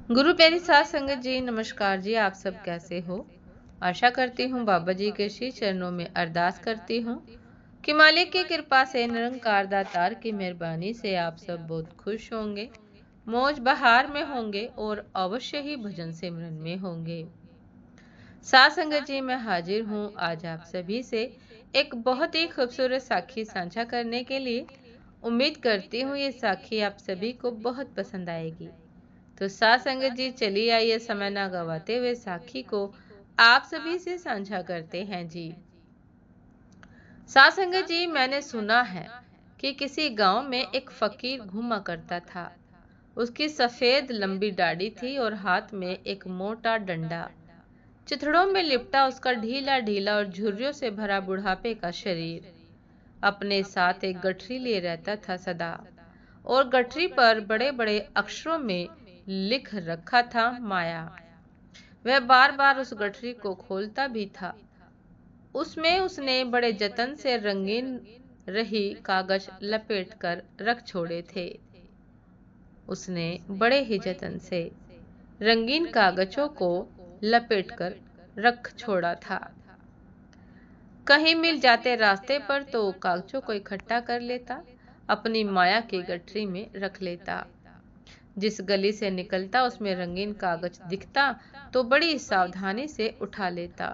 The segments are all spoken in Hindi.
गुरु प्यारी साध संगत जी, नमस्कार जी। आप सब कैसे हो? आशा करती हूँ बाबा जी के श्री चरणों में अरदास करती हूँ कि मालिक की कृपा से, निरंकार दातार की मेहरबानी से आप सब बहुत खुश होंगे, मौज बहार में होंगे और अवश्य ही भजन सिमरन में होंगे। साध संगत जी, मैं हाजिर हूँ आज आप सभी से एक बहुत ही खूबसूरत साखी साझा करने के लिए। उम्मीद करती हूँ ये साखी आप सभी को बहुत पसंद आएगी। तो साथ संगत जी, चलिए आइए समय ना गवाते हुए साखी को आप सभी से साझा करते हैं जी। साथ संगत जी, मैंने सुना है कि किसी गांव में एक फकीर घूमा करता था। उसकी सफेद लंबी दाढ़ी थी और हाथ में एक मोटा डंडा। चिथड़ों में लिपटा उसका ढीला ढीला और झुर्रियों से भरा बुढ़ापे का शरीर। अपने साथ एक गठरी लिए रहता था सदा, और गठरी पर बड़े बड़े अक्षरों में लिख रखा था माया। वह बार बार उस गठरी को खोलता भी था। उसमें उसने बड़े जतन से रंगीन रही कागज लपेट कर रख छोड़े थे। उसने बड़े ही जतन से रंगीन कागजों को लपेट कर रख छोड़ा था। कहीं मिल जाते रास्ते पर तो कागजों को इकट्ठा कर लेता, अपनी माया की गठरी में रख लेता। जिस गली से निकलता उसमें रंगीन कागज दिखता तो बड़ी सावधानी से उठा लेता।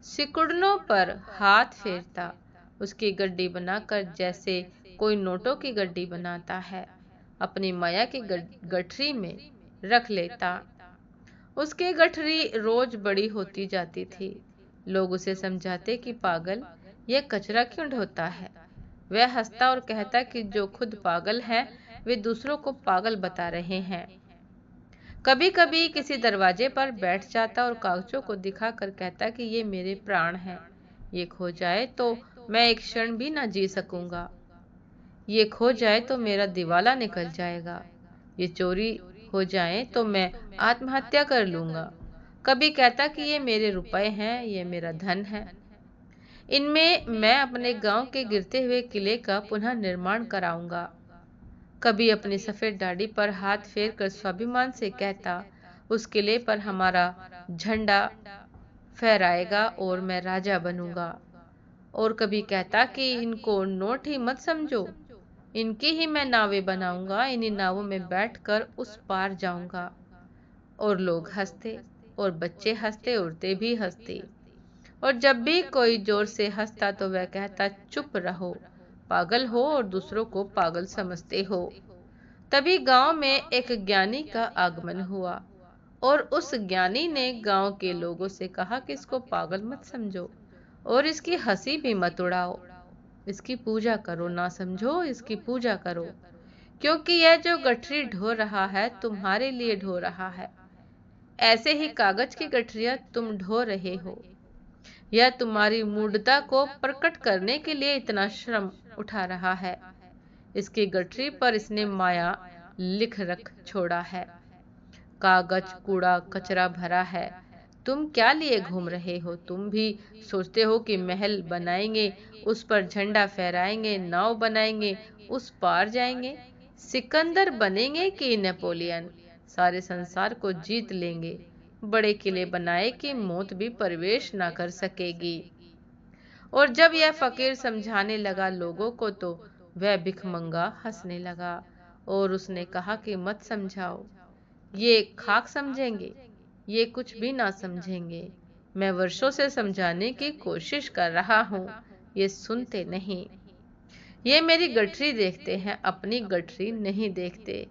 सिकुड़नों पर हाथ फेरता, उसकी गड्डी बनाकर जैसे कोई नोटों की गड्डी बनाता है, अपनी माया की गठरी में रख लेता। उसकी गठरी रोज बड़ी होती जाती थी। लोग उसे समझाते कि पागल, यह कचरा क्यों ढोता है। वह हंसता और कहता कि जो खुद पागल है वे दूसरों को पागल बता रहे हैं। कभी कभी किसी दरवाजे पर बैठ जाता और कागजों को दिखाकर कहता कि ये मेरे प्राण हैं, ये खो जाए तो मैं एक क्षण भी ना जी सकूंगा, ये खो जाए तो मेरा दिवाला निकल जाएगा, ये चोरी हो जाए तो मैं आत्महत्या कर लूंगा। कभी कहता कि ये मेरे रुपए हैं, ये मेरा धन है, इनमें मैं अपने गांव के गिरते हुए किले का पुनः निर्माण कराऊंगा। कभी अपनी सफेद दाढ़ी पर हाथ फेर कर स्वाभिमान से कहता, उस किले पर हमारा झंडा फहराएगा और मैं राजा बनूंगा। और कभी कहता कि इनको नोट ही मत समझो, इनकी ही मैं नावें बनाऊंगा, इन्हीं नावों में बैठकर उस पार जाऊंगा। और लोग हंसते, और बच्चे हंसते, औरतें भी हंसती। और जब भी कोई जोर से हंसता तो वह कहता, चुप रहो, पागल हो और दूसरों को पागल समझते हो। तभी गांव में एक ज्ञानी का आगमन हुआ, और उस ज्ञानी ने गांव के लोगों से कहा कि इसको पागल मत समझो और इसकी हंसी भी मत उड़ाओ, इसकी पूजा करो, ना समझो, इसकी पूजा करो, क्योंकि यह जो गठरी ढो रहा है तुम्हारे लिए ढो रहा है। ऐसे ही कागज की गठरियां तुम ढो रहे हो। यह तुम्हारी मूढ़ता को प्रकट करने के लिए इतना श्रम उठा रहा है। इसकी गठरी पर इसने माया लिख रख छोड़ा है। कागज कूड़ा कचरा भरा है, तुम क्या लिए घूम रहे हो। तुम भी सोचते हो कि महल बनाएंगे, उस पर झंडा फहराएंगे, नाव बनाएंगे, उस पार जाएंगे, सिकंदर बनेंगे कि नेपोलियन, सारे संसार को जीत लेंगे, बड़े किले बनाए कि मौत भी प्रवेश ना कर सकेगी। और जब यह फकीर समझाने लगा लोगों को तो वह भिखमंगा हंसने लगा, और उसने कहा कि मत समझाओ, ये खाक समझेंगे, ये कुछ भी ना समझेंगे। मैं वर्षों से समझाने की कोशिश कर रहा हूँ, ये सुनते नहीं। ये मेरी गठरी देखते हैं, अपनी गठरी नहीं देखते।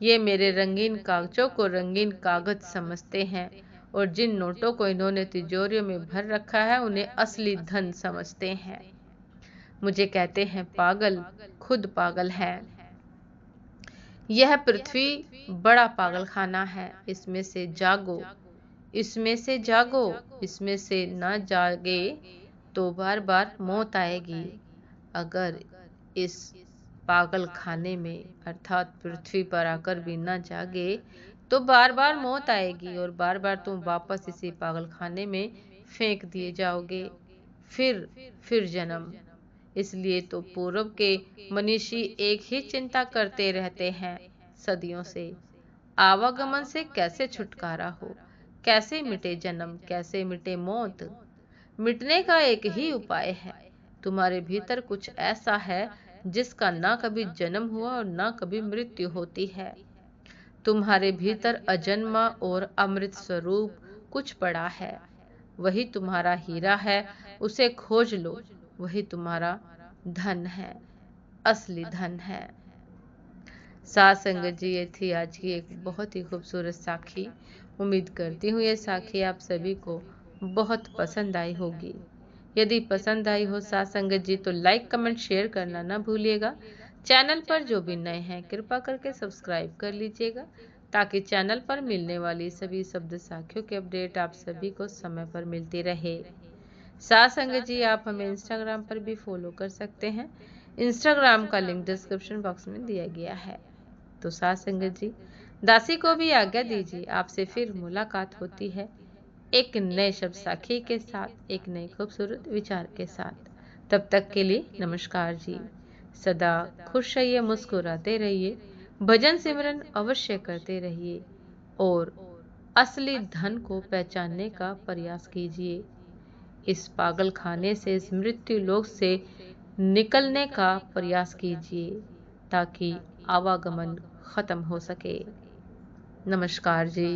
ये मेरे रंगीन कागजों को रंगीन कागज समझते हैं, और जिन नोटों को इन्होंने तिजोरियों में भर रखा है उन्हें असली धन समझते हैं। मुझे कहते हैं पागल, खुद पागल है। यह पृथ्वी बड़ा पागलखाना है, इसमें से जागो, इसमें से जागो, इसमें से न जागे तो बार बार मौत आएगी। अगर इस पागल खाने में अर्थात पृथ्वी पर आकर भी न जागे तो बार बार मौत आएगी, और बार बार तुम वापस इसी पागल खाने में फेंक दिए जाओगे। फिर जन्म। इसलिए तो पूर्व के मनीषी एक ही चिंता करते रहते हैं सदियों से, आवागमन से कैसे छुटकारा हो, कैसे मिटे जन्म, कैसे मिटे मौत। मिटने का एक ही उपाय है, तुम्हारे भीतर कुछ ऐसा है जिसका ना कभी जन्म हुआ और ना कभी मृत्यु होती है। तुम्हारे भीतर अजन्मा और अमृत स्वरूप कुछ पड़ा है, वही तुम्हारा हीरा है, उसे खोज लो, वही तुम्हारा धन है, असली धन है। साथ संगत जी, ये थी आज की एक बहुत ही खूबसूरत साखी। उम्मीद करती हूँ ये साखी आप सभी को बहुत पसंद आई होगी। यदि पसंद आई हो साथ संगत जी तो लाइक कमेंट शेयर करना ना भूलिएगा। चैनल पर जो भी नए हैं कृपा करके सब्सक्राइब कर लीजिएगा, ताकि चैनल पर मिलने वाली सभी शब्द साखियों के अपडेट आप सभी को समय पर मिलती रहे। साथ संगत जी, आप हमें इंस्टाग्राम पर भी फॉलो कर सकते हैं। इंस्टाग्राम का लिंक डिस्क्रिप्शन बॉक्स में दिया गया है। तो साथ संगत जी, दासी को भी आज्ञा दीजिए, आपसे फिर मुलाकात होती है एक नए शब्द साखी के साथ, एक नए खूबसूरत विचार के साथ। तब तक के लिए नमस्कार जी। सदा खुश रहिए, मुस्कुराते रहिए, भजन सिमरन अवश्य करते रहिए और असली धन को पहचानने का प्रयास कीजिए। इस पागल खाने से, इस मृत्यु लोक से निकलने का प्रयास कीजिए, ताकि आवागमन खत्म हो सके। नमस्कार जी।